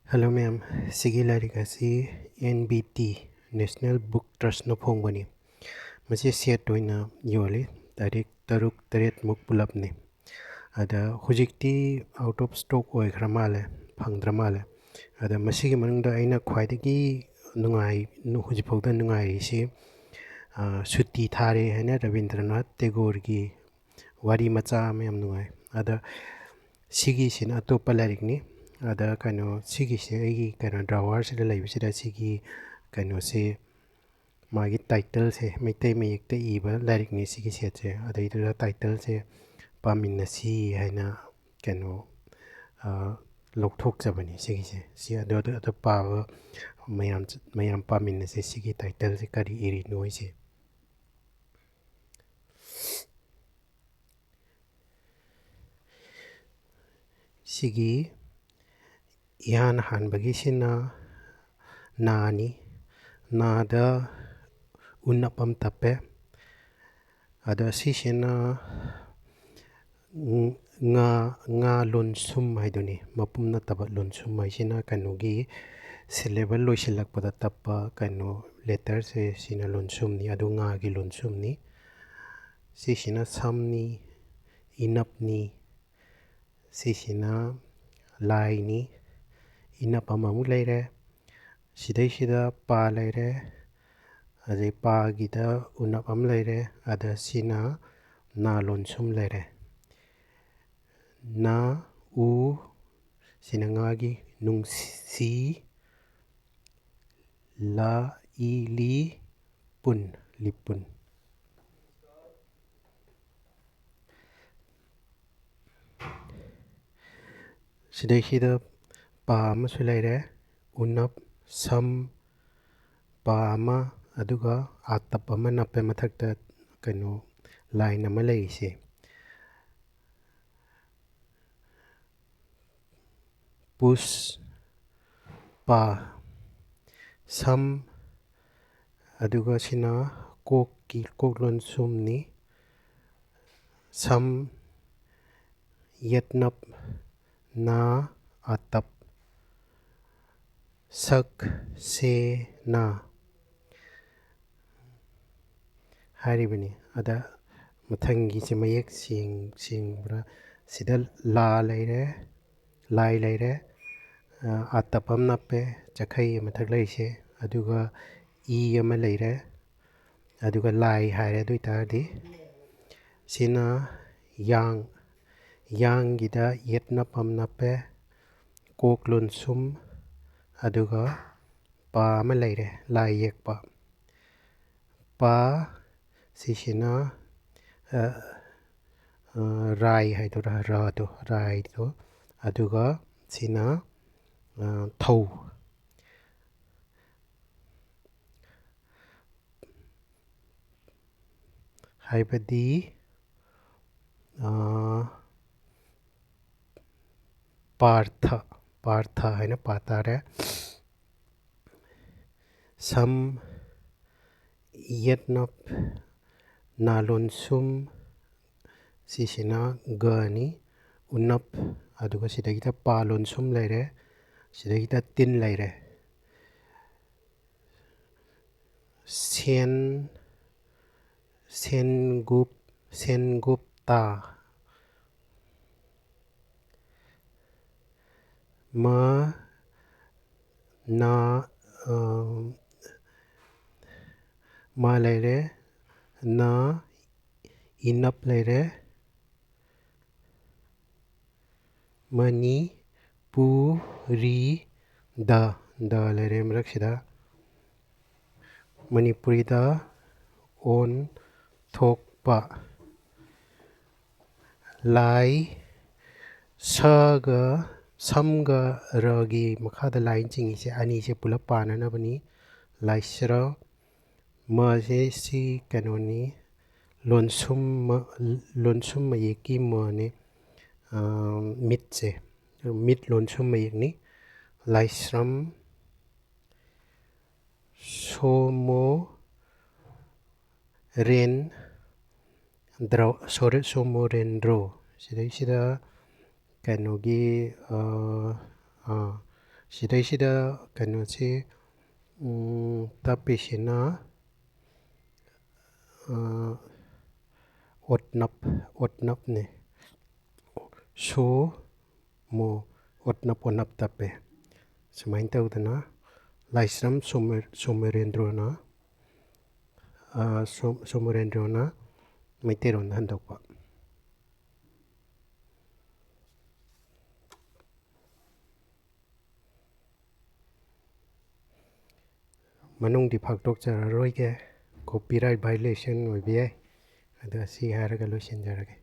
Hello ma'am, sigi larik asi NBT National Book Trust no phongbani. Masi set toina yoli tarik taruk taret muk pulapni. Ada hujikti out of stock oi khramale phangdramale. Ada masigi manungda aina khwaidagi nungai hujipokda nungai risi sutti thare haina Rabindranath Tagore gi wari macha mayam nungai. Ada sigi sin atopa larikni. Ada kano sigi se aigi kano drawer sida laibisida sigi kano se magi title se Meitei Mayek te iba larikni sigi se ada ida title se paminasi haina kano lokthok jabani sigi se si ada pawa mayam paminasi sigi title se kari iri noi se sigi ihan hanbagi sina nani nada unapam tape ada sisina nga lonsum haiduni mapum nataba lonsum haisina kanogi syllable loisilakpada tappa kano letter se sina lonsum ni adu nga gi lonsum ni sisina samni inapni sisina lai ni inapam amuk leire sidaisida pa leire adai pagida unapam leire ada sina na lonsum leire na u sina ngagi nungsi la i li pun lipun sidaisida pa amasu leire unap sam pa ama aduga atap ama nape mathakta kano line ama leise pus pa sam aduga sina koklon sumni sam yetnap na atap sak se na haribani ada mathangi se mayek singbra sida la leire lai leire atapam nape chakhai mathak leise aduga i ama leire aduga lai haire dui tardi sina yang gida yetnapam nape koklon sum aduga pa ama leire lai yekpa pa sisina rai haidura rai to aduga sina thau haibadi partha haina patare sam yetnap nalonsum sisina gani unap aduga sidagita palonsum leire sidagita tin leire sengupta ma na ma leire na inap leire mani pu ri da leire maraksida manipurida on thokpa lai saga samga ragi makhada line chingi se ani se pulap pananabani laisra ma se si kanoni lonsum mayeki mane mit se mit lonsum mayekni laisram somo ren somo rendro sida kanogi ꯁꯤꯗꯩꯁꯤꯗ ꯀꯩꯅꯣꯁꯤ ꯇꯞꯄꯤꯁꯤꯅ ꯑꯣꯠꯅꯞꯅꯦ ꯁꯣ ꯃꯣ ꯑꯣꯠꯅꯞ ꯑꯣꯠꯅꯞ ꯇꯞꯄꯦ ꯁꯨꯃꯥꯏꯅ ꯇꯧꯗꯅ ꯂꯥꯏꯁ꯭ꯔꯝ ꯁꯣꯃꯔꯦꯟꯗ꯭ꯔꯣꯅ ꯃꯩꯇꯩꯔꯣꯟꯗ ꯍꯟꯗꯣꯛꯄ. ꯃꯅꯨꯡꯗꯤ ꯐꯥꯛꯇꯣꯛꯆꯔꯔꯣꯏꯒꯦ, copyright ꯚꯥꯏꯂꯦꯁꯟ ꯑꯣꯏꯕ ꯌꯥꯏ. ꯑꯗ ꯁꯤ ꯍꯥꯏꯔꯒ ꯂꯣꯏꯁꯤꯟꯖꯔꯒꯦ.